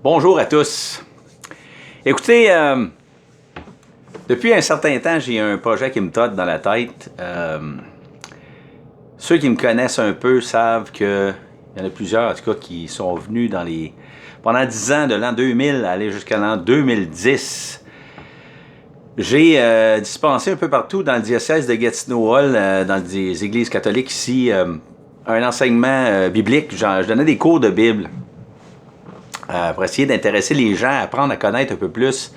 Bonjour à tous. Écoutez, depuis un certain temps, j'ai un projet qui me trotte dans la tête. Ceux qui me connaissent un peu savent qu'il y en a plusieurs, en tout cas, qui sont venus pendant 10 ans, de l'an 2000 à aller jusqu'à l'an 2010. J'ai dispensé un peu partout dans le diocèse de Gatineau-Hall, dans des églises catholiques ici, un enseignement biblique. Je donnais des cours de Bible pour essayer d'intéresser les gens à apprendre à connaître un peu plus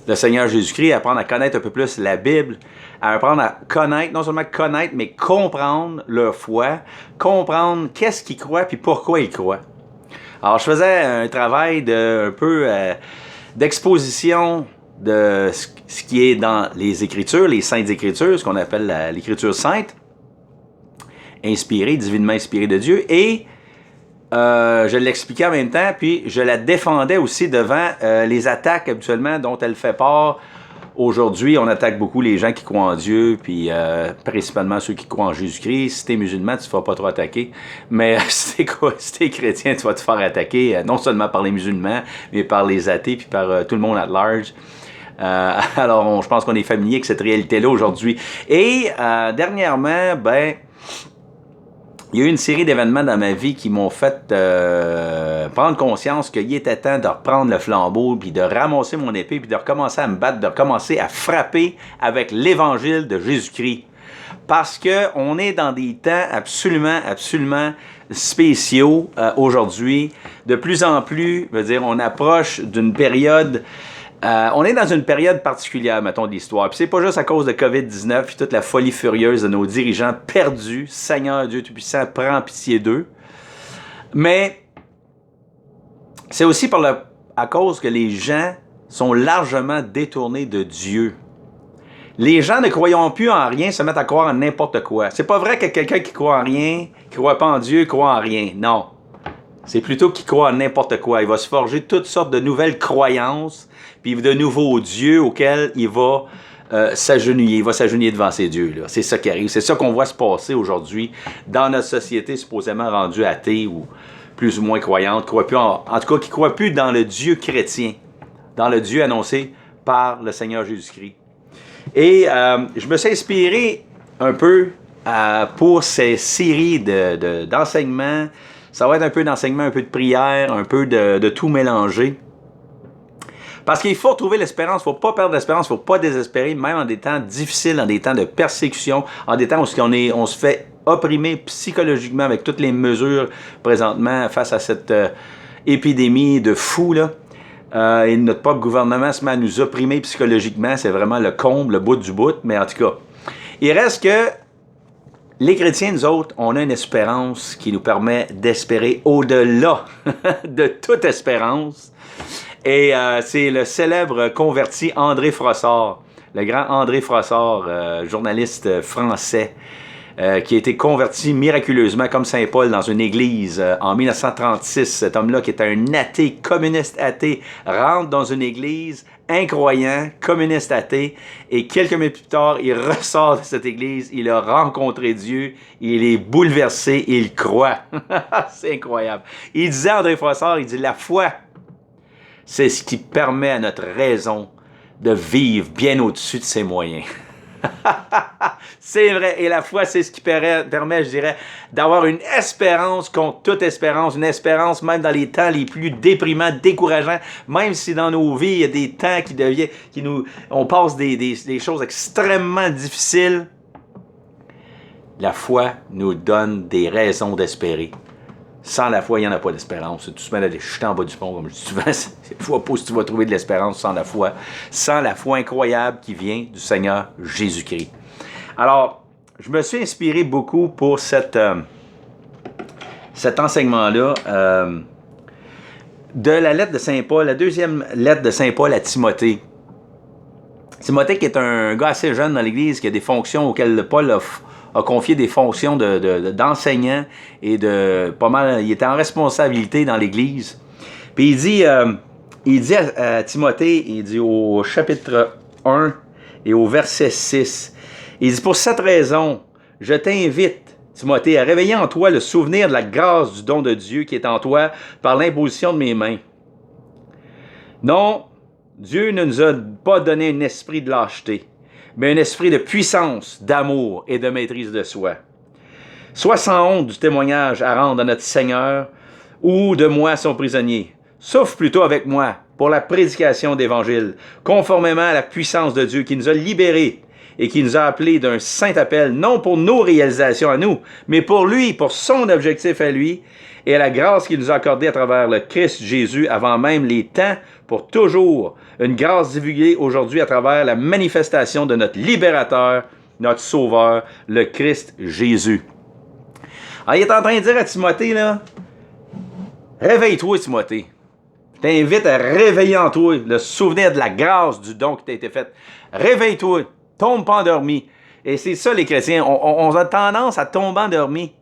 le Seigneur Jésus-Christ, à apprendre à connaître un peu plus la Bible, à apprendre à connaître, non seulement connaître, mais comprendre leur foi, comprendre qu'est-ce qu'ils croient puis pourquoi ils croient. Alors, je faisais un travail d'exposition de ce qui est dans les Écritures, les Saintes Écritures, ce qu'on appelle l'Écriture sainte, divinement inspirée de Dieu, et je l'expliquais en même temps, puis je la défendais aussi devant les attaques habituellement dont elle fait part. Aujourd'hui, on attaque beaucoup les gens qui croient en Dieu, puis principalement ceux qui croient en Jésus-Christ. Si t'es musulman, tu ne te feras pas trop attaquer. Mais si t'es chrétien, tu vas te faire attaquer, non seulement par les musulmans, mais par les athées, puis par tout le monde at large. Alors, je pense qu'on est familier avec cette réalité-là aujourd'hui. Et dernièrement, il y a eu une série d'événements dans ma vie qui m'ont fait prendre conscience qu'il était temps de reprendre le flambeau, puis de ramasser mon épée, puis de recommencer à me battre, de recommencer à frapper avec l'Évangile de Jésus-Christ. Parce qu'on est dans des temps absolument spéciaux aujourd'hui. De plus en plus, on approche d'une période... on est dans une période particulière, mettons, de l'histoire. Puis c'est pas juste à cause de COVID-19 puis toute la folie furieuse de nos dirigeants perdus. Seigneur Dieu Tout-Puissant, prends pitié d'eux. Mais c'est aussi à cause que les gens sont largement détournés de Dieu. Les gens ne croyant plus en rien se mettent à croire en n'importe quoi. C'est pas vrai que quelqu'un qui croit en rien, qui croit pas en Dieu, croit en rien. Non. C'est plutôt qu'il croit en n'importe quoi. Il va se forger toutes sortes de nouvelles croyances, puis de nouveaux dieux auxquels il va s'agenouiller. Il va s'agenouiller devant ces dieux-là. C'est ça qui arrive. C'est ça qu'on voit se passer aujourd'hui dans notre société supposément rendue athée ou plus ou moins croyante, en tout cas qui ne croit plus dans le Dieu chrétien, dans le Dieu annoncé par le Seigneur Jésus-Christ. Et je me suis inspiré un peu pour ces séries d'enseignements. Ça va être un peu d'enseignement, un peu de prière, un peu de tout mélanger. Parce qu'il faut trouver l'espérance, il ne faut pas perdre l'espérance, il ne faut pas désespérer, même en des temps difficiles, en des temps de persécution, en des temps où on se fait opprimer psychologiquement avec toutes les mesures présentement face à cette épidémie de fous, là. Et notre propre gouvernement se met à nous opprimer psychologiquement, c'est vraiment le comble, le bout du bout, mais en tout cas, il reste que les chrétiens, nous autres, on a une espérance qui nous permet d'espérer au-delà de toute espérance. Et c'est le célèbre converti André Frossard, le grand André Frossard, journaliste français, qui a été converti miraculeusement comme Saint Paul dans une église en 1936. Cet homme-là, qui est un athée, communiste athée, rentre dans une église, incroyant, communiste athée, et quelques minutes plus tard, il ressort de cette église, il a rencontré Dieu, il est bouleversé, il croit. C'est incroyable. Il disait, André Frossard, il dit, la foi, c'est ce qui permet à notre raison de vivre bien au-dessus de ses moyens. C'est vrai, et la foi, c'est ce qui permet, je dirais, d'avoir une espérance contre toute espérance, une espérance même dans les temps les plus déprimants, décourageants, même si dans nos vies, il y a des temps on passe des choses extrêmement difficiles. La foi nous donne des raisons d'espérer. Sans la foi, il n'y en a pas d'espérance. Tu te mets à chuter en bas du pont, comme je dis souvent. Il ne faut pas si tu vas trouver de l'espérance sans la foi. Sans la foi incroyable qui vient du Seigneur Jésus-Christ. Alors, je me suis inspiré beaucoup pour cet enseignement-là de la lettre de Saint Paul, la deuxième lettre de Saint Paul à Timothée. Timothée qui est un gars assez jeune dans l'Église, qui a des fonctions auxquelles Paul a confié des fonctions d'enseignant et il était en responsabilité dans l'Église. Puis il dit à Timothée, il dit au chapitre 1 et au verset 6, il dit, pour cette raison, je t'invite, Timothée, à réveiller en toi le souvenir de la grâce du don de Dieu qui est en toi par l'imposition de mes mains. Non, Dieu ne nous a pas donné un esprit de lâcheté, mais un esprit de puissance, d'amour et de maîtrise de soi. Sois sans honte du témoignage à rendre à notre Seigneur ou de moi son prisonnier. Souffre plutôt avec moi pour la prédication d'Évangile, conformément à la puissance de Dieu qui nous a libérés et qui nous a appelés d'un saint appel, non pour nos réalisations à nous, mais pour lui, pour son objectif à lui, et à la grâce qu'il nous a accordée à travers le Christ Jésus avant même les temps, pour toujours, une grâce divulguée aujourd'hui à travers la manifestation de notre libérateur, notre sauveur, le Christ Jésus. Alors, il est en train de dire à Timothée, là, réveille-toi, Timothée. Je t'invite à réveiller en toi le souvenir de la grâce du don qui t'a été fait. Réveille-toi, tombe pas endormi. Et c'est ça, les chrétiens, on a tendance à tomber endormi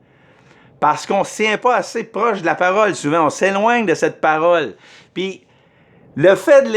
parce qu'on ne se tient pas assez proche de la parole. Souvent, on s'éloigne de cette parole. Puis, le fait de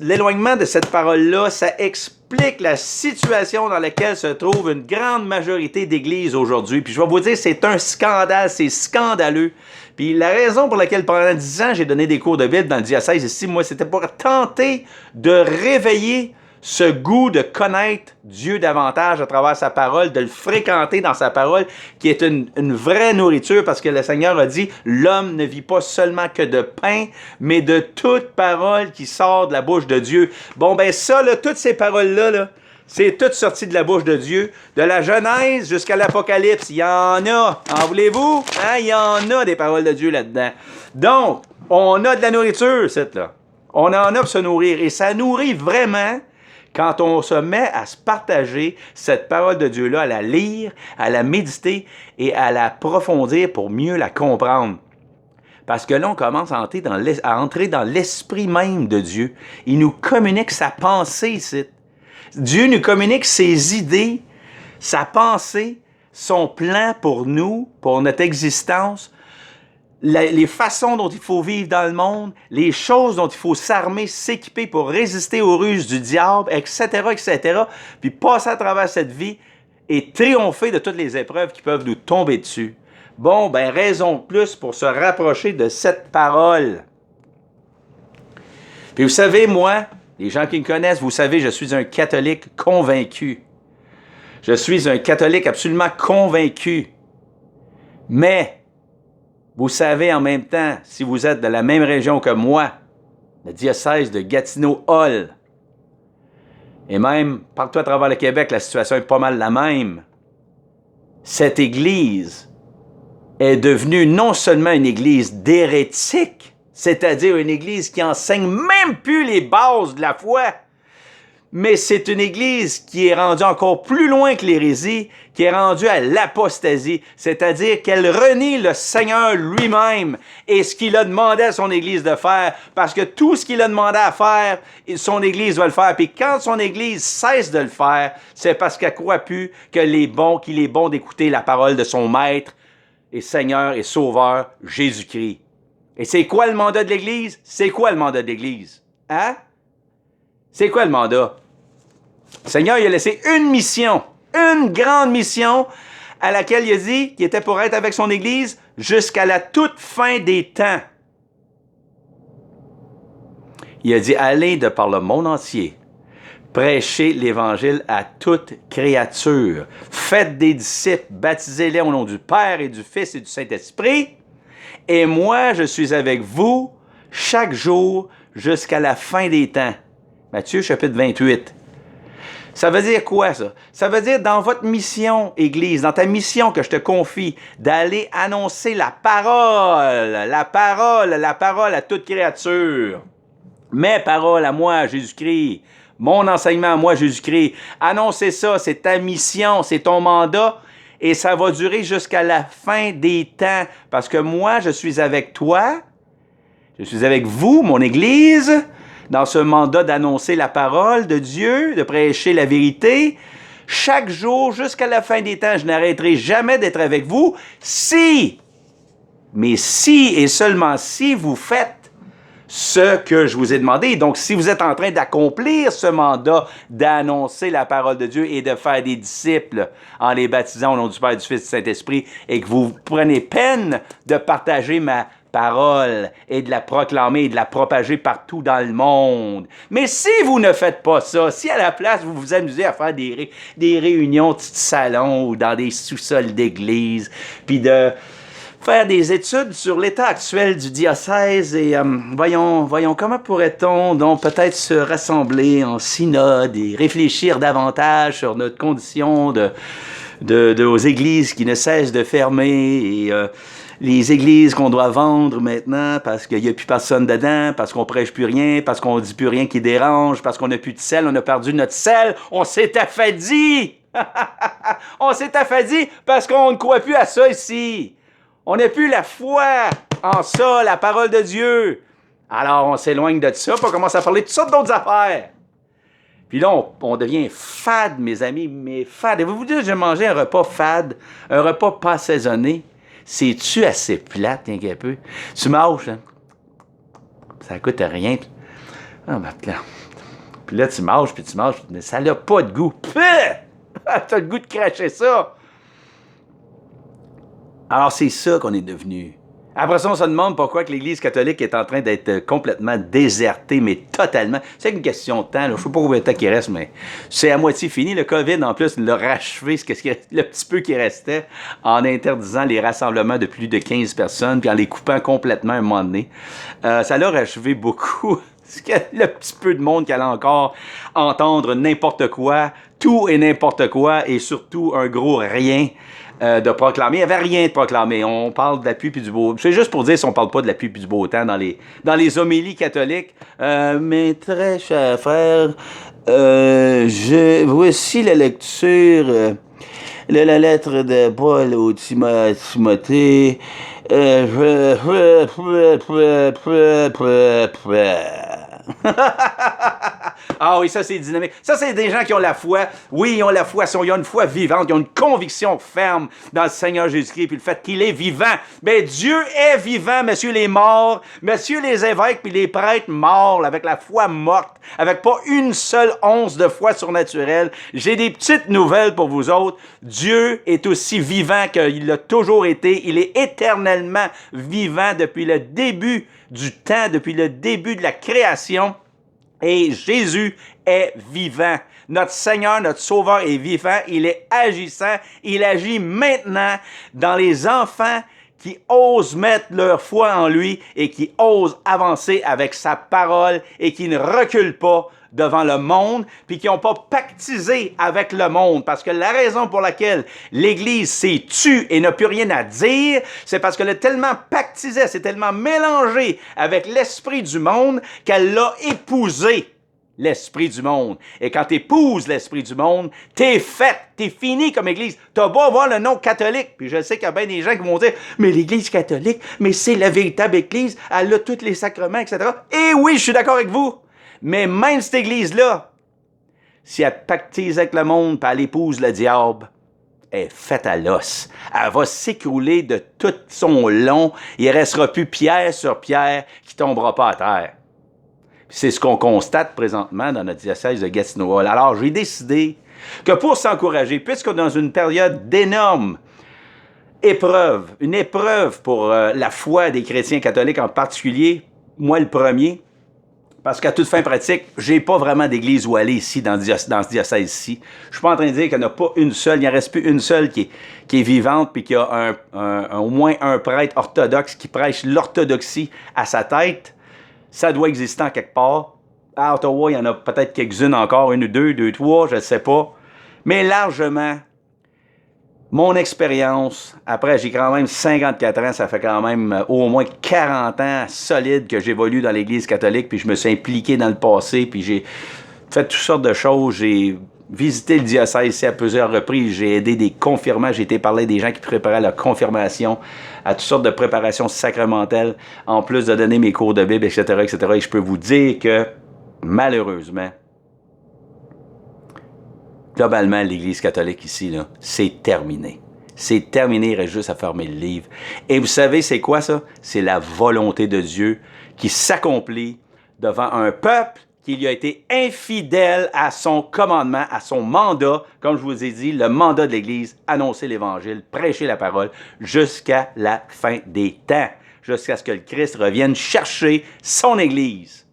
l'éloignement de cette parole-là, ça explique la situation dans laquelle se trouve une grande majorité d'églises aujourd'hui. Puis je vais vous dire, c'est un scandale, c'est scandaleux. Puis la raison pour laquelle pendant 10 ans, j'ai donné des cours de Bible dans le diocèse ici, moi, c'était pour tenter de réveiller ce goût de connaître Dieu davantage à travers sa parole, de le fréquenter dans sa parole, qui est une vraie nourriture, parce que le Seigneur a dit, l'homme ne vit pas seulement que de pain, mais de toute parole qui sort de la bouche de Dieu. Bon, ben ça, là, toutes ces paroles-là, là, c'est tout sorti de la bouche de Dieu, de la Genèse jusqu'à l'Apocalypse. Il y en a, en voulez-vous? Hein? Il y en a des paroles de Dieu là-dedans. Donc, on a de la nourriture, cette là. On en a pour se nourrir, et ça nourrit vraiment quand on se met à se partager cette parole de Dieu-là, à la lire, à la méditer et à la approfondir pour mieux la comprendre. Parce que là, on commence à entrer dans l'esprit même de Dieu. Il nous communique sa pensée ici. Dieu nous communique ses idées, sa pensée, son plan pour nous, pour notre existence, les façons dont il faut vivre dans le monde, les choses dont il faut s'armer, s'équiper pour résister aux ruses du diable, etc., etc., puis passer à travers cette vie et triompher de toutes les épreuves qui peuvent nous tomber dessus. Bon, ben raison de plus pour se rapprocher de cette parole. Puis vous savez, moi, les gens qui me connaissent, vous savez, je suis un catholique convaincu. Je suis un catholique absolument convaincu. Mais vous savez en même temps, si vous êtes de la même région que moi, le diocèse de Gatineau-Hall, et même partout à travers le Québec, la situation est pas mal la même. Cette église est devenue non seulement une église d'hérétiques, c'est-à-dire une église qui enseigne même plus les bases de la foi, mais c'est une église qui est rendue encore plus loin que l'hérésie, qui est rendue à l'apostasie, c'est-à-dire qu'elle renie le Seigneur lui-même et ce qu'il a demandé à son église de faire, parce que tout ce qu'il a demandé à faire, son église va le faire. Puis quand son église cesse de le faire, c'est parce qu'elle croit plus qu'il est bon d'écouter la parole de son Maître et Seigneur et Sauveur, Jésus-Christ. Et c'est quoi le mandat de l'Église? C'est quoi le mandat de l'Église? Hein? C'est quoi le mandat? Le Seigneur, il a laissé une mission, une grande mission, à laquelle il a dit qu'il était pour être avec son Église jusqu'à la toute fin des temps. Il a dit, allez de par le monde entier, prêchez l'Évangile à toute créature. Faites des disciples, baptisez-les au nom du Père et du Fils et du Saint-Esprit. Et moi, je suis avec vous chaque jour jusqu'à la fin des temps. Matthieu, chapitre 28. Ça veut dire quoi, ça? Ça veut dire dans votre mission, Église, dans ta mission que je te confie, d'aller annoncer la parole à toute créature. Mes paroles à moi, Jésus-Christ. Mon enseignement à moi, Jésus-Christ. Annoncer ça, c'est ta mission, c'est ton mandat. Et ça va durer jusqu'à la fin des temps. Parce que moi, je suis avec toi. Je suis avec vous, mon Église, dans ce mandat d'annoncer la parole de Dieu, de prêcher la vérité. Chaque jour, jusqu'à la fin des temps, je n'arrêterai jamais d'être avec vous mais si et seulement si vous faites ce que je vous ai demandé. Donc, si vous êtes en train d'accomplir ce mandat d'annoncer la parole de Dieu et de faire des disciples en les baptisant au nom du Père, du Fils et du Saint-Esprit et que vous prenez peine de partager ma parole et de la proclamer et de la propager partout dans le monde. Mais si vous ne faites pas ça, si à la place vous vous amusez à faire des réunions de salon ou dans des sous-sols d'église, puis de faire des études sur l'état actuel du diocèse et voyons comment pourrait-on donc peut-être se rassembler en synode et réfléchir davantage sur notre condition aux églises qui ne cessent de fermer et les églises qu'on doit vendre maintenant parce qu'il n'y a plus personne dedans, parce qu'on prêche plus rien, parce qu'on dit plus rien qui dérange, parce qu'on n'a plus de sel, on a perdu notre sel, on s'est affadi! On s'est affadi parce qu'on ne croit plus à ça ici. On n'a plus la foi en ça, la parole de Dieu. Alors on s'éloigne de ça, puis on commence à parler de toutes sortes d'autres affaires. Puis là, on devient fade, mes amis, mais fade. Et vous vous dites, j'ai mangé un repas fade, un repas pas assaisonné. C'est-tu assez plate, un peu? Tu manges, hein? Ça coûte rien. Ah, ben, là. Puis là, tu manges, mais ça n'a pas de goût. T'as le goût de cracher ça. Alors, c'est ça qu'on est devenu. Après ça, on se demande pourquoi que l'Église catholique est en train d'être complètement désertée, mais totalement. C'est une question de temps. Là. Je ne sais pas combien de temps il reste, mais c'est à moitié fini. Le COVID, en plus, l'a rachevé le petit peu qui restait en interdisant les rassemblements de plus de 15 personnes, puis en les coupant complètement à un moment donné. Ça l'a rachevé beaucoup. Le petit peu de monde qui allait encore entendre n'importe quoi, tout et n'importe quoi, et surtout un gros rien. De proclamer. Il n'y avait rien de proclamer. On parle de la pluie puis du beau... C'est juste pour dire si on ne parle pas de la pluie puis du beau temps dans les homélies catholiques. Mes très chers frères, voici la lecture de la lettre de Paul au Timothée. Ah oui, ça c'est dynamique. Ça c'est des gens qui ont la foi. Oui, ils ont la foi. Ils ont une foi vivante. Ils ont une conviction ferme dans le Seigneur Jésus-Christ puis le fait qu'il est vivant. Mais Dieu est vivant, messieurs les morts, messieurs les évêques puis les prêtres morts, avec la foi morte, avec pas une seule once de foi surnaturelle. J'ai des petites nouvelles pour vous autres. Dieu est aussi vivant qu'il l'a toujours été. Il est éternellement vivant depuis le début du temps, depuis le début de la création. Et Jésus est vivant. Notre Seigneur, notre Sauveur est vivant. Il est agissant. Il agit maintenant dans les enfants qui osent mettre leur foi en lui et qui osent avancer avec sa parole et qui ne reculent pas devant le monde, puis qui n'ont pas pactisé avec le monde. Parce que la raison pour laquelle l'Église s'est tue et n'a plus rien à dire, c'est parce qu'elle a tellement pactisé, s'est tellement mélangée avec l'esprit du monde qu'elle l'a épousé, l'esprit du monde. Et quand tu épouses l'esprit du monde, t'es fait, t'es fini comme Église. T'as beau avoir le nom catholique, puis je sais qu'il y a bien des gens qui vont dire « Mais l'Église catholique, mais c'est la véritable Église, elle a tous les sacrements, etc. » Et oui, je suis d'accord avec vous. Mais même cette Église-là, si elle pactise avec le monde et elle épouse le diable, elle est faite à l'os. Elle va s'écrouler de tout son long. Il ne restera plus pierre sur pierre qui ne tombera pas à terre. C'est ce qu'on constate présentement dans notre diocèse de Gatineau. Alors, j'ai décidé que pour s'encourager, puisqu'on est dans une période d'énormes épreuves, une épreuve pour la foi des chrétiens catholiques en particulier, moi le premier, parce qu'à toute fin pratique, j'ai pas vraiment d'église où aller ici, dans ce diocèse-ci. Je suis pas en train de dire qu'il n'y en a pas une seule, il n'y en reste plus une seule qui est vivante, puis qu'il y a au moins un prêtre orthodoxe qui prêche l'orthodoxie à sa tête. Ça doit exister en quelque part. À Ottawa, il y en a peut-être quelques-unes encore, une ou deux, trois, je ne sais pas. Mais largement, mon expérience, après j'ai quand même 54 ans, ça fait quand même au moins 40 ans solide que j'évolue dans l'Église catholique, puis je me suis impliqué dans le passé, puis j'ai fait toutes sortes de choses. J'ai visité le diocèse ici à plusieurs reprises, j'ai aidé des confirmants, j'ai été parler des gens qui préparaient la confirmation, à toutes sortes de préparations sacramentelles, en plus de donner mes cours de Bible, etc., etc. Et je peux vous dire que, malheureusement, globalement, l'Église catholique ici, là, c'est terminé. C'est terminé, il reste juste à fermer le livre. Et vous savez, c'est quoi ça? C'est la volonté de Dieu qui s'accomplit devant un peuple qui lui a été infidèle à son commandement, à son mandat, comme je vous ai dit, le mandat de l'Église, annoncer l'Évangile, prêcher la parole, jusqu'à la fin des temps. jusqu'à ce que le Christ revienne chercher son Église.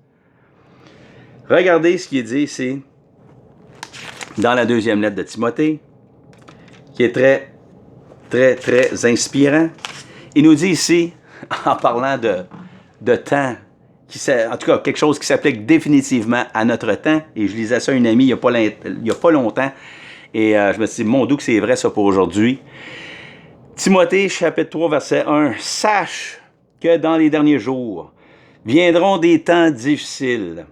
Regardez ce qui est dit ici, dans la deuxième lettre de Timothée, qui est très, très, très inspirant. Il nous dit ici, en parlant de temps, en tout cas, quelque chose qui s'applique définitivement à notre temps, et je lisais ça à une amie il y a pas longtemps, et je me suis dit, mon Dieu, que c'est vrai ça pour aujourd'hui. Timothée, chapitre 3, verset 1, « Sache que dans les derniers jours viendront des temps difficiles,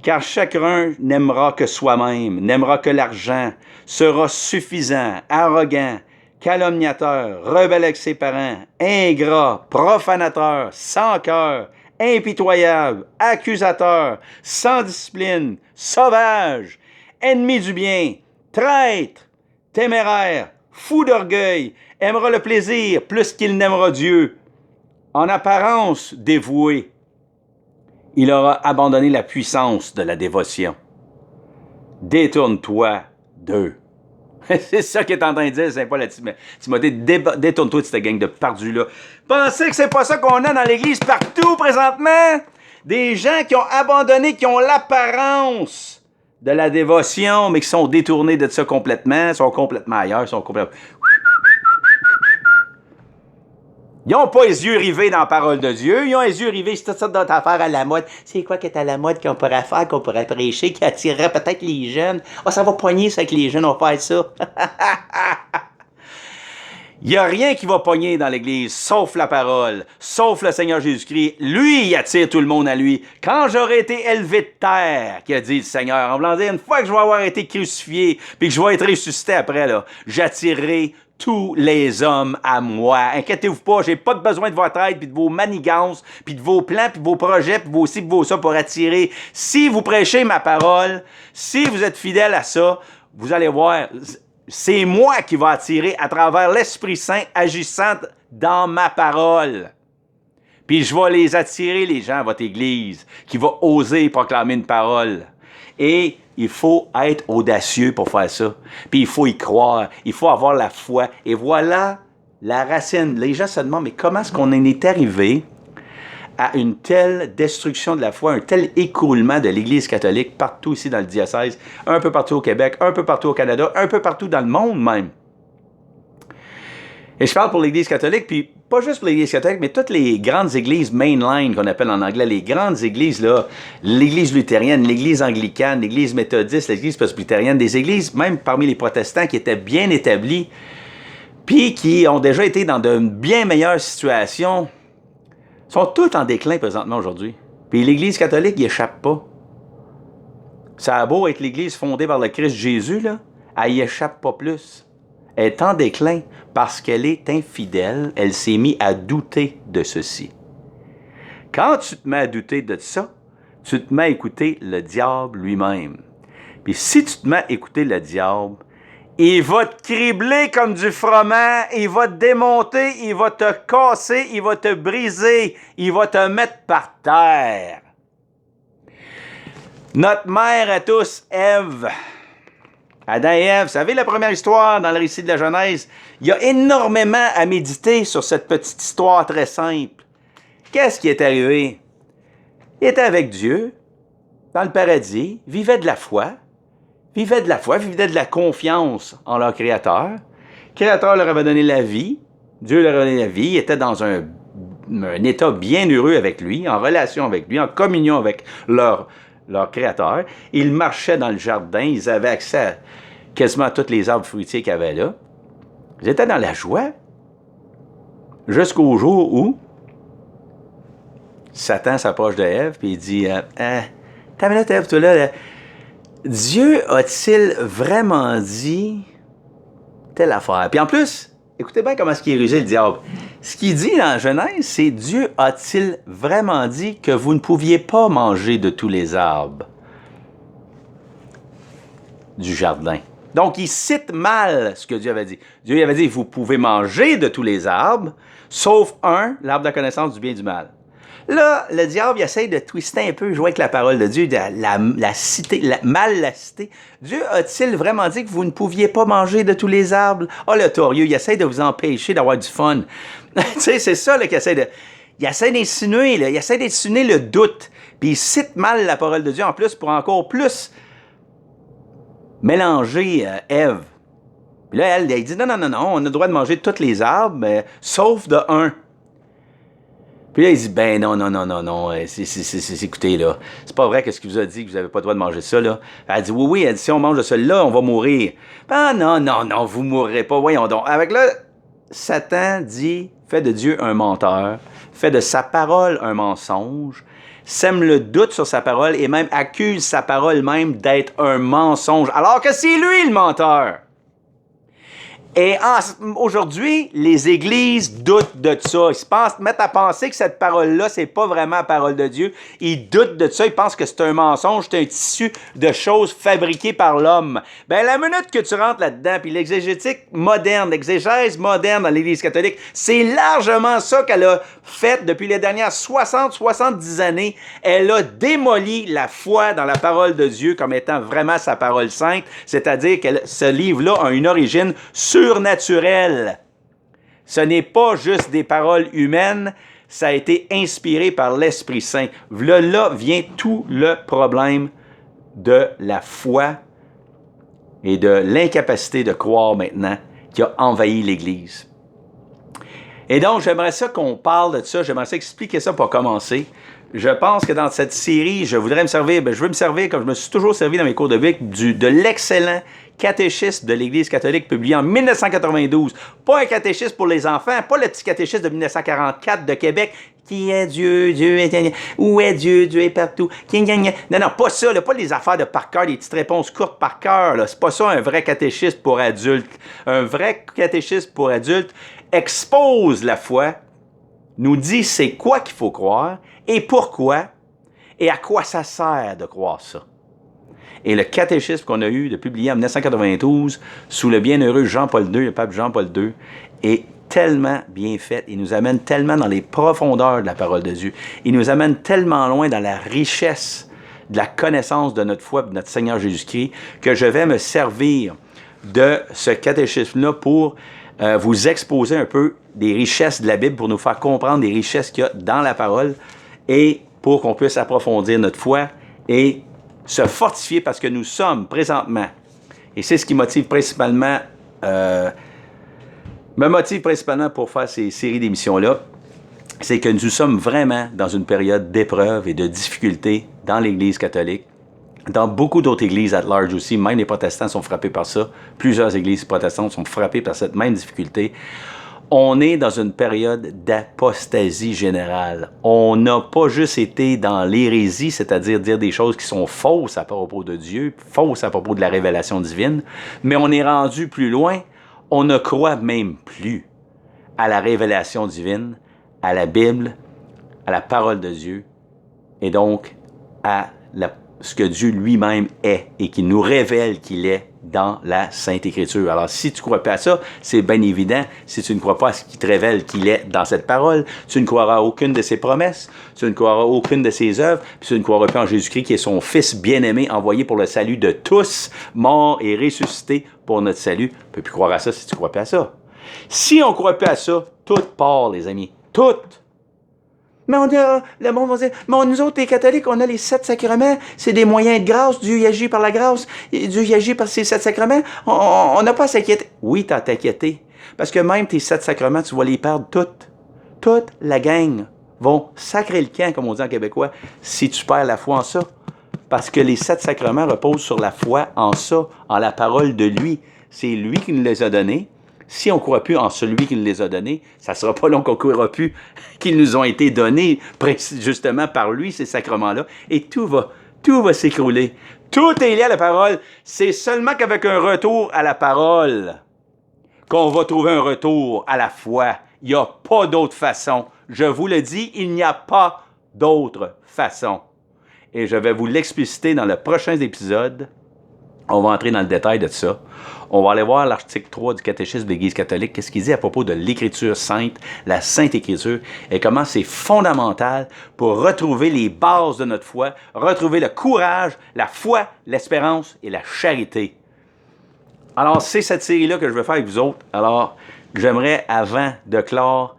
car chacun n'aimera que soi-même, n'aimera que l'argent, sera suffisant, arrogant, calomniateur, rebelle avec ses parents, ingrat, profanateur, sans cœur, impitoyable, accusateur, sans discipline, sauvage, ennemi du bien, traître, téméraire, fou d'orgueil, aimera le plaisir plus qu'il n'aimera Dieu. En apparence dévoué, il aura abandonné la puissance de la dévotion. Détourne-toi d'eux. C'est ça qu'il est en train de dire, c'est pas la Timothée. Détourne-toi de cette gang de perdus-là. Pensez que c'est pas ça qu'on a dans l'Église partout présentement? Des gens qui ont abandonné, qui ont l'apparence de la dévotion, mais qui sont détournés de ça complètement, sont complètement ailleurs, sont complètement... Ils n'ont pas les yeux rivés dans la parole de Dieu. Ils ont les yeux rivés sur toutes sortes d'autres affaires à la mode. C'est quoi qui est à la mode qu'on pourrait faire, qu'on pourrait prêcher, qui attirerait peut-être les jeunes? Ah, ça va pogner ça que les jeunes vont faire ça. Il n'y a rien qui va pogner dans l'Église, sauf la parole, sauf le Seigneur Jésus-Christ. Lui, il attire tout le monde à lui. Quand j'aurai été élevé de terre, qui a dit le Seigneur, en voulant dire, une fois que je vais avoir été crucifié, puis que je vais être ressuscité après, là, j'attirerai tous les hommes à moi. Inquiétez-vous pas, j'ai pas besoin de votre aide, puis de vos manigances, puis de vos plans, puis de vos projets, puis vos ci, puis vos ça pour attirer. Si vous prêchez ma parole, si vous êtes fidèle à ça, vous allez voir, c'est moi qui va attirer à travers l'Esprit Saint agissant dans ma parole. Puis je vais les attirer, les gens, à votre Église, qui va oser proclamer une parole. Et il faut être audacieux pour faire ça. Puis il faut y croire. Il faut avoir la foi. Et voilà la racine. Les gens se demandent, mais comment est-ce qu'on en est arrivé à une telle destruction de la foi, un tel écroulement de l'Église catholique partout ici dans le diocèse, un peu partout au Québec, un peu partout au Canada, un peu partout dans le monde même. Et je parle pour l'Église catholique, puis pas juste pour l'Église catholique, mais toutes les grandes églises mainline qu'on appelle en anglais, les grandes églises, là, l'Église luthérienne, l'Église anglicane, l'Église méthodiste, l'Église presbytérienne, des églises, même parmi les protestants, qui étaient bien établies, puis qui ont déjà été dans de bien meilleures situations, sont toutes en déclin présentement aujourd'hui. Puis l'Église catholique n'y échappe pas. Ça a beau être l'Église fondée par le Christ Jésus, là, elle n'y échappe pas plus. Elle est en déclin parce qu'elle est infidèle. Elle s'est mise à douter de ceci. Quand tu te mets à douter de ça, tu te mets à écouter le diable lui-même. Puis si tu te mets à écouter le diable, il va te cribler comme du froment, il va te démonter, il va te casser, il va te briser, il va te mettre par terre. Notre mère à tous, Ève, Adam et Ève, vous savez la première histoire dans le récit de la Genèse? Il y a énormément à méditer sur cette petite histoire très simple. Qu'est-ce qui est arrivé? Il était avec Dieu, dans le paradis, vivait de la foi, vivait de la confiance en leur Créateur. Le Créateur leur avait donné la vie, Dieu leur avait donné la vie, ils étaient dans un état bien heureux avec lui, en relation avec lui, en communion avec leur Créateur. Ils marchaient dans le jardin, ils avaient accès à quasiment tous les arbres fruitiers qu'il y avait là. Ils étaient dans la joie, jusqu'au jour où Satan s'approche de Ève et il dit t'as une minute, Ève, toi là, Dieu a-t-il vraiment dit telle affaire? Puis en plus, écoutez bien comment est-ce qu'il est rusé, le diable. Ce qu'il dit dans Genèse, c'est Dieu a-t-il vraiment dit que vous ne pouviez pas manger de tous les arbres du jardin? Donc, il cite mal ce que Dieu avait dit. Dieu avait dit, vous pouvez manger de tous les arbres, sauf un, l'arbre de la connaissance du bien et du mal. Là, le diable, il essaie de twister un peu, jouer avec la parole de Dieu, de la citer, mal la citer. Dieu a-t-il vraiment dit que vous ne pouviez pas manger de tous les arbres? Ah, le torieux, il essaie de vous empêcher d'avoir du fun. Tu sais, c'est ça qu'il essaie de... il essaie d'insinuer, là, il essaie d'insinuer le doute. Puis il cite mal la parole de Dieu en plus pour encore plus mélanger Ève. Puis là, elle dit non, on a le droit de manger de tous les arbres, sauf de un. Puis là, il dit non, écoutez, là, c'est pas vrai que ce qu'il vous a dit que vous n'avez pas le droit de manger ça, là. Elle dit oui, elle dit si on mange de celui-là, on va mourir. Ben non, vous mourrez pas, voyons donc. Avec là, Satan dit, fait de Dieu un menteur, fait de sa parole un mensonge, sème le doute sur sa parole et même accuse sa parole même d'être un mensonge, alors que c'est lui le menteur. Et aujourd'hui, les églises doutent de ça. Ils se mettent à penser que cette parole-là, c'est pas vraiment la parole de Dieu. Ils doutent de ça. Ils pensent que c'est un mensonge, c'est un tissu de choses fabriquées par l'homme. Ben, la minute que tu rentres là-dedans, puis l'exégèse moderne dans l'Église catholique, c'est largement ça qu'elle a fait depuis les dernières 60-70 années. Elle a démoli la foi dans la parole de Dieu comme étant vraiment sa parole sainte, c'est-à-dire que ce livre-là a une origine surnaturel. Ce n'est pas juste des paroles humaines, ça a été inspiré par l'Esprit Saint. Là vient tout le problème de la foi et de l'incapacité de croire maintenant qui a envahi l'Église. Et donc, j'aimerais ça qu'on parle de ça, j'aimerais ça expliquer ça pour commencer. Je pense que dans cette série, je veux me servir comme je me suis toujours servi dans mes cours de Bible, de l'excellent catéchisme de l'Église catholique publié en 1992. Pas un catéchisme pour les enfants, pas le petit catéchisme de 1944 de Québec. Qui est Dieu? Dieu est... Où est Dieu? Dieu est partout. Non, pas ça, là, pas les affaires de par cœur, des petites réponses courtes par cœur. Là. C'est pas ça un vrai catéchisme pour adultes. Un vrai catéchisme pour adultes expose la foi, nous dit c'est quoi qu'il faut croire et pourquoi et à quoi ça sert de croire ça. Et le catéchisme qu'on a eu de publier en 1992 sous le bienheureux Jean-Paul II, le pape Jean-Paul II, est tellement bien fait. Il nous amène tellement dans les profondeurs de la parole de Dieu. Il nous amène tellement loin dans la richesse de la connaissance de notre foi, de notre Seigneur Jésus-Christ, que je vais me servir de ce catéchisme-là pour vous exposer un peu des richesses de la Bible, pour nous faire comprendre des richesses qu'il y a dans la parole et pour qu'on puisse approfondir notre foi et se fortifier parce que nous sommes présentement, et c'est ce qui me motive principalement pour faire ces séries d'émissions-là, c'est que nous sommes vraiment dans une période d'épreuve et de difficulté dans l'Église catholique. Dans beaucoup d'autres églises at large aussi, même les protestants sont frappés par ça. Plusieurs églises protestantes sont frappées par cette même difficulté. On est dans une période d'apostasie générale. On n'a pas juste été dans l'hérésie, c'est-à-dire dire des choses qui sont fausses à propos de Dieu, fausses à propos de la révélation divine, mais on est rendu plus loin. On ne croit même plus à la révélation divine, à la Bible, à la parole de Dieu, et donc à ce que Dieu lui-même est et qu'il nous révèle qu'il est dans la Sainte Écriture. Alors, si tu ne crois pas à ça, c'est bien évident. Si tu ne crois pas à ce qu'il te révèle qu'il est dans cette parole, tu ne croiras à aucune de ses promesses, tu ne croiras à aucune de ses œuvres, puis tu ne croiras pas en Jésus-Christ qui est son Fils bien-aimé, envoyé pour le salut de tous, mort et ressuscité pour notre salut. Tu ne peux plus croire à ça si tu ne crois pas à ça. Si on ne croit pas à ça, tout part, les amis. Tout. Mais le monde va dire, mais nous autres, les catholiques, on a les 7 sacrements, c'est des moyens de grâce, Dieu y agit par la grâce, Dieu y agit par ces 7 sacrements, on n'a pas à s'inquiéter. Oui, t'as à t'inquiéter, parce que même tes 7 sacrements, tu vas les perdre toutes. Toute la gang vont sacrer le camp, comme on dit en québécois, si tu perds la foi en ça. Parce que les 7 sacrements reposent sur la foi en ça, en la parole de lui. C'est lui qui nous les a donnés. Si on ne croit plus en celui qui nous les a donnés, ça ne sera pas long qu'on ne croira plus qu'ils nous ont été donnés justement par lui, ces sacrements-là. Et tout va s'écrouler. Tout est lié à la parole. C'est seulement qu'avec un retour à la parole qu'on va trouver un retour à la foi. Il n'y a pas d'autre façon. Je vous le dis, il n'y a pas d'autre façon. Et je vais vous l'expliciter dans le prochain épisode. On va entrer dans le détail de ça. On va aller voir l'article 3 du catéchisme de l'Église catholique, qu'est-ce qu'il dit à propos de l'Écriture sainte, la Sainte Écriture, et comment c'est fondamental pour retrouver les bases de notre foi, retrouver le courage, la foi, l'espérance et la charité. Alors, c'est cette série-là que je vais faire avec vous autres. Alors, j'aimerais, avant de clore,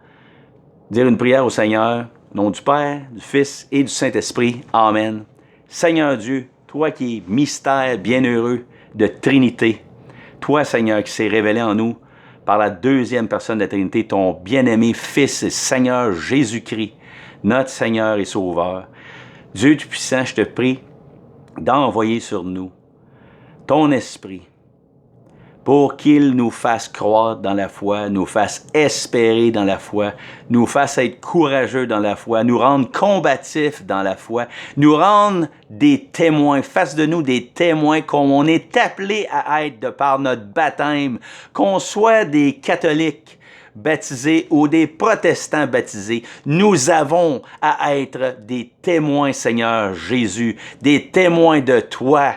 dire une prière au Seigneur, au nom du Père, du Fils et du Saint-Esprit. Amen. Seigneur Dieu, toi qui es mystère bienheureux de Trinité, toi, Seigneur, qui s'est révélé en nous par la deuxième personne de la Trinité, ton bien-aimé Fils et Seigneur Jésus-Christ, notre Seigneur et Sauveur. Dieu Tout-Puissant, je te prie d'envoyer sur nous ton Esprit pour qu'il nous fasse croire dans la foi, nous fasse espérer dans la foi, nous fasse être courageux dans la foi, nous rendre combatifs dans la foi, nous rendre des témoins, fasse de nous des témoins qu'on est appelés à être de par notre baptême, qu'on soit des catholiques baptisés ou des protestants baptisés. Nous avons à être des témoins, Seigneur Jésus, des témoins de toi.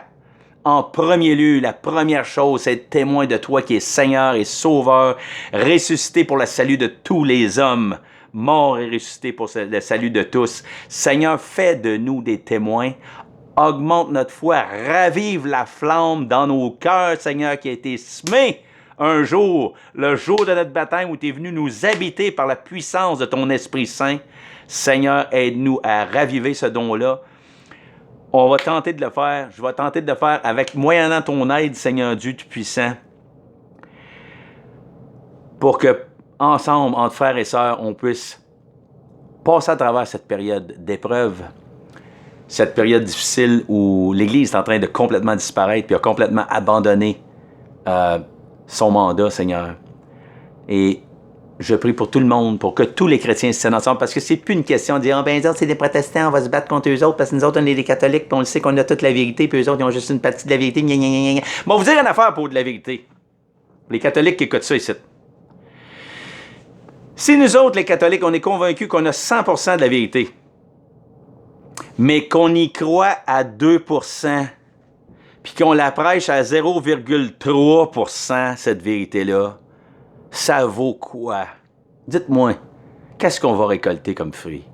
En premier lieu, la première chose, c'est être témoin de toi qui es Seigneur et Sauveur, ressuscité pour le salut de tous les hommes, mort et ressuscité pour le salut de tous. Seigneur, fais de nous des témoins, augmente notre foi, ravive la flamme dans nos cœurs, Seigneur, qui a été semé un jour, le jour de notre baptême où tu es venu nous habiter par la puissance de ton Esprit Saint. Seigneur, aide-nous à raviver ce don-là. On va tenter de le faire. Je vais tenter de le faire avec moyennant ton aide, Seigneur Dieu Tout-Puissant, pour que, ensemble, entre frères et sœurs, on puisse passer à travers cette période d'épreuve, cette période difficile où l'Église est en train de complètement disparaître puis a complètement abandonné son mandat, Seigneur. Et je prie pour tout le monde, pour que tous les chrétiens se tiennent ensemble, parce que c'est plus une question de dire « Ah ben, les autres, c'est des protestants, on va se battre contre eux autres, parce que nous autres, on est des catholiques, puis on le sait qu'on a toute la vérité, puis eux autres, ils ont juste une partie de la vérité. » Bon, vous dire une affaire pour de la vérité. Les catholiques qui écoutent ça ici. Si nous autres, les catholiques, on est convaincus qu'on a 100% de la vérité, mais qu'on y croit à 2%, puis qu'on la prêche à 0,3%, cette vérité-là, ça vaut quoi? Dites-moi, qu'est-ce qu'on va récolter comme fruit?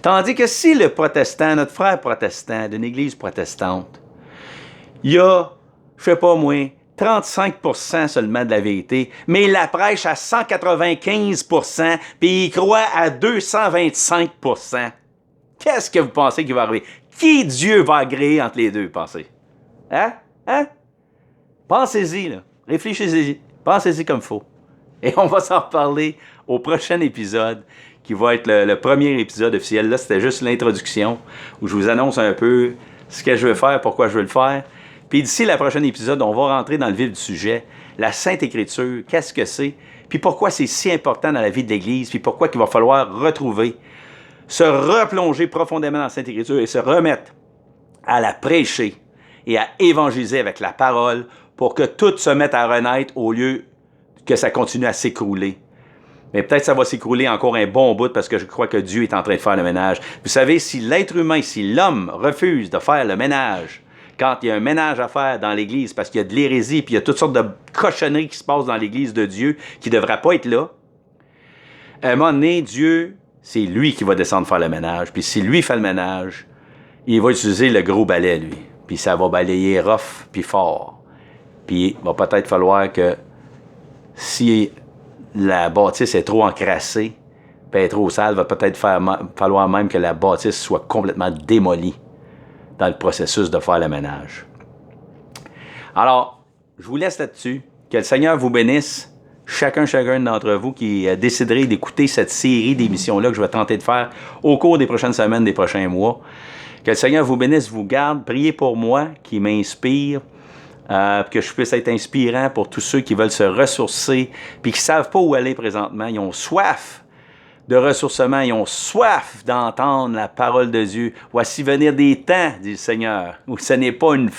Tandis que si le protestant, notre frère protestant d'une église protestante, il y a, je sais pas moi, 35% seulement de la vérité, mais il la prêche à 195%, puis il croit à 225%. Qu'est-ce que vous pensez qui va arriver? Qui Dieu va agréer entre les deux, pensez? Hein? Hein? Pensez-y, là. Réfléchissez-y. Pensez-y comme il faut. Et on va s'en reparler au prochain épisode, qui va être le premier épisode officiel. Là, c'était juste l'introduction, où je vous annonce un peu ce que je veux faire, pourquoi je veux le faire. Puis d'ici le prochain épisode, on va rentrer dans le vif du sujet. La Sainte Écriture, qu'est-ce que c'est? Puis pourquoi c'est si important dans la vie de l'Église? Puis pourquoi qu'il va falloir retrouver, se replonger profondément dans la Sainte Écriture et se remettre à la prêcher et à évangéliser avec la parole pour que tout se mette à renaître au lieu que ça continue à s'écrouler. Mais peut-être ça va s'écrouler encore un bon bout parce que je crois que Dieu est en train de faire le ménage. Vous savez, si l'être humain, si l'homme refuse de faire le ménage, quand il y a un ménage à faire dans l'Église parce qu'il y a de l'hérésie puis il y a toutes sortes de cochonneries qui se passent dans l'Église de Dieu qui ne devraient pas être là, à un moment donné, Dieu, c'est lui qui va descendre faire le ménage. Puis si lui fait le ménage, il va utiliser le gros balai, lui. Puis ça va balayer rough puis fort. Puis il va peut-être falloir que si la bâtisse est trop encrassée, puis est trop sale, va peut-être falloir même que la bâtisse soit complètement démolie dans le processus de faire le ménage. Alors, je vous laisse là-dessus. Que le Seigneur vous bénisse, chacun d'entre vous qui déciderait d'écouter cette série d'émissions-là que je vais tenter de faire au cours des prochaines semaines, des prochains mois. Que le Seigneur vous bénisse, vous garde. Priez pour moi, qui m'inspire. Que je puisse être inspirant pour tous ceux qui veulent se ressourcer puis qui ne savent pas où aller présentement. Ils ont soif de ressourcement, ils ont soif d'entendre la parole de Dieu. Voici venir des temps, dit le Seigneur, où ce n'est pas une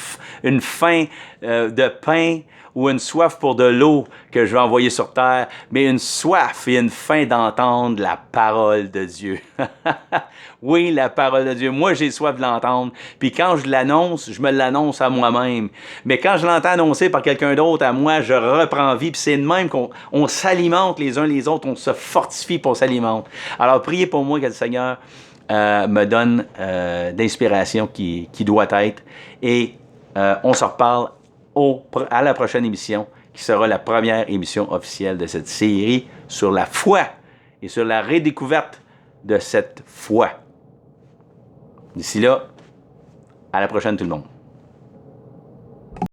faim de pain ou une soif pour de l'eau que je vais envoyer sur terre, mais une soif et une faim d'entendre la parole de Dieu. Oui, la parole de Dieu. Moi, j'ai soif de l'entendre. Puis quand je l'annonce, je me l'annonce à moi-même. Mais quand je l'entends annoncer par quelqu'un d'autre, à moi, je reprends vie. Puis c'est de même qu'on s'alimente les uns les autres, on se fortifie pour s'alimente. Alors, priez pour moi que le Seigneur me donne d'inspiration qui doit être. Et on se reparle à la prochaine émission, qui sera la première émission officielle de cette série sur la foi et sur la redécouverte de cette foi. D'ici là, à la prochaine tout le monde.